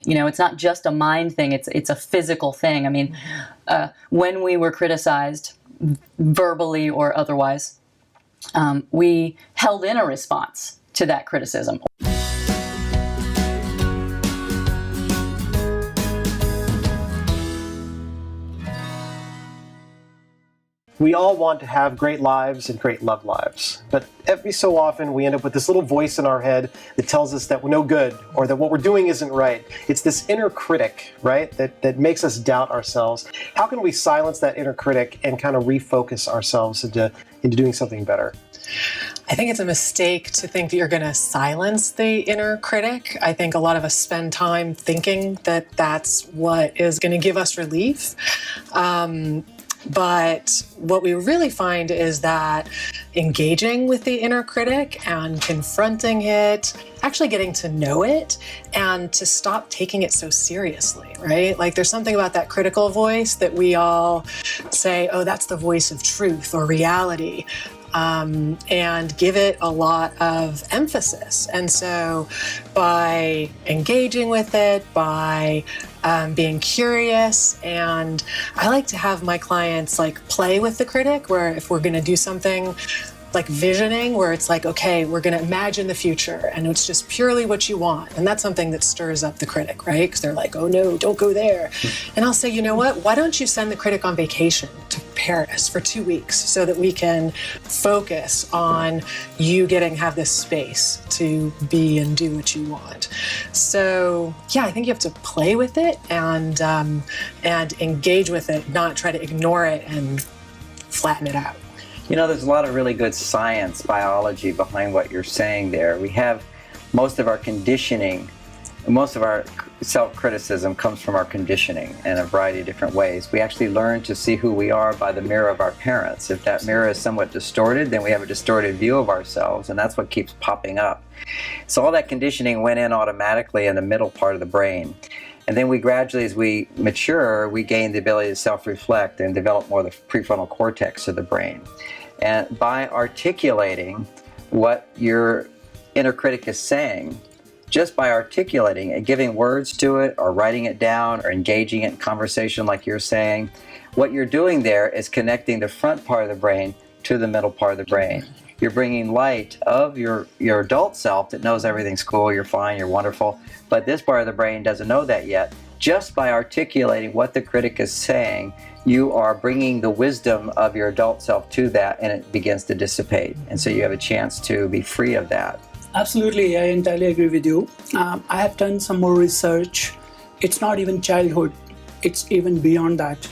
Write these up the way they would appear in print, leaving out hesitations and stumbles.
It's not just a mind thing, it's a physical thing. I mean, when we were criticized, verbally or otherwise, we held in a response to that criticism. We all want to have great lives and great love lives, but every so often we end up with this little voice in our head that tells us that we're no good or that what we're doing isn't right. It's this inner critic, right, that makes us doubt ourselves. How can we silence that inner critic and kind of refocus ourselves into doing something better? I think it's a mistake to think that you're going to silence the inner critic. I think a lot of us spend time thinking that that's what is going to give us relief. But what we really find is that engaging with the inner critic and confronting it, actually getting to know it and to stop taking it so seriously, right? Like there's something about that critical voice that we all say, oh, that's the voice of truth or reality. And give it a lot of emphasis. And so by engaging with it, by being curious, and I like to have my clients like play with the critic, where if we're going to do something like visioning, where it's like, okay, we're going to imagine the future and it's just purely what you want. And that's something that stirs up the critic, right? Because they're like, oh no, don't go there. And I'll say, you know what? Why don't you send the critic on vacation to Paris for 2 weeks so that we can focus on you have this space to be and do what you want. So yeah, I think you have to play with it and engage with it, not try to ignore it and flatten it out. There's a lot of really good science, biology behind what you're saying there. We have most of our conditioning, most of our self-criticism comes from our conditioning in a variety of different ways. We actually learn to see who we are by the mirror of our parents. If that mirror is somewhat distorted, then we have a distorted view of ourselves, and that's what keeps popping up. So all that conditioning went in automatically in the middle part of the brain. And then we gradually, as we mature, we gain the ability to self-reflect and develop more of the prefrontal cortex of the brain. And by articulating what your inner critic is saying, just by articulating it, giving words to it, or writing it down, or engaging it in conversation like you're saying, what you're doing there is connecting the front part of the brain to the middle part of the brain. You're bringing light of your adult self that knows everything's cool, you're fine, you're wonderful, but this part of the brain doesn't know that yet. Just by articulating what the critic is saying, you are bringing the wisdom of your adult self to that, and it begins to dissipate. And so you have a chance to be free of that. Absolutely, I entirely agree with you. I have done some more research. It's not even childhood, it's even beyond that.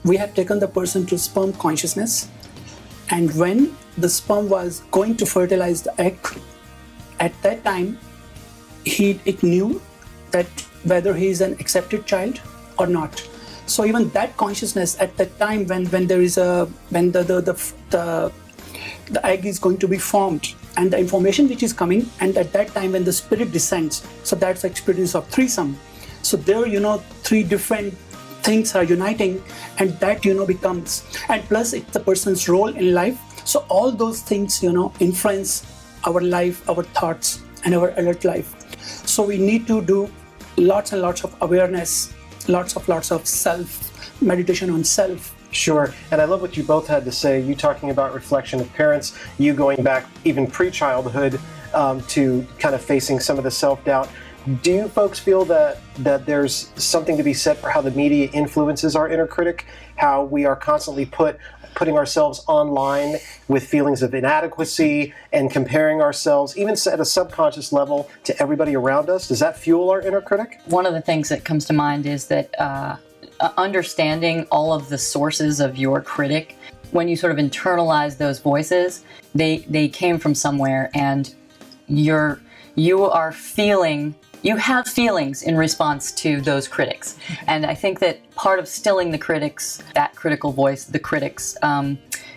We have taken the person to sperm consciousness, and when the sperm was going to fertilize the egg, at that time, it knew that whether he is an accepted child or not. So even that consciousness at that time, when the egg is going to be formed, and the information which is coming, and at that time when the spirit descends, so that's the experience of threesome. So there, three different things are uniting, and that becomes, and plus it's the person's role in life. So all those things influence our life, our thoughts, and our adult life. So we need to do lots and lots of awareness, lots of self meditation on self. Sure, and I love what you both had to say. You talking about reflection of parents, you going back even pre-childhood to kind of facing some of the self-doubt. Do you folks feel that there's something to be said for how the media influences our inner critic? How we are constantly putting ourselves online with feelings of inadequacy and comparing ourselves, even at a subconscious level, to everybody around us? Does that fuel our inner critic? One of the things that comes to mind is that understanding all of the sources of your critic, when you sort of internalize those voices, they came from somewhere, and you have feelings in response to those critics. And I think that part of stilling the critics, that critical voice, the critics,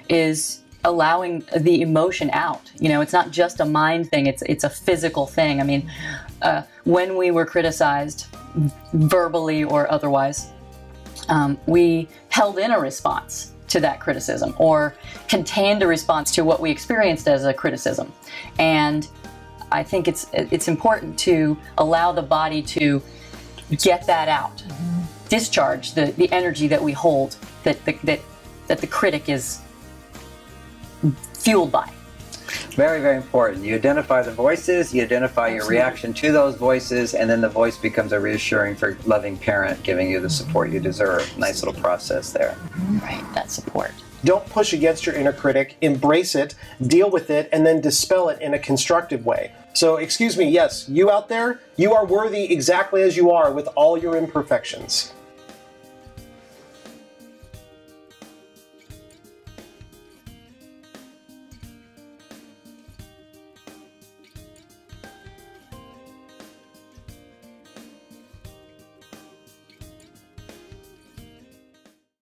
is allowing the emotion out. It's not just a mind thing, it's a physical thing. I mean, when we were criticized, verbally or otherwise, we held in a response to that criticism, or contained a response to what we experienced as a criticism. And I think it's important to allow the body to get that out, discharge the energy that we hold that the critic is fueled by. Very, very important. You identify the voices, you identify your reaction to those voices, and then the voice becomes a reassuring, for loving parent giving you the support you deserve. Nice little process there. Right, that support. Don't push against your inner critic, embrace it, deal with it, and then dispel it in a constructive way. So, excuse me, yes, you out there, you are worthy exactly as you are with all your imperfections.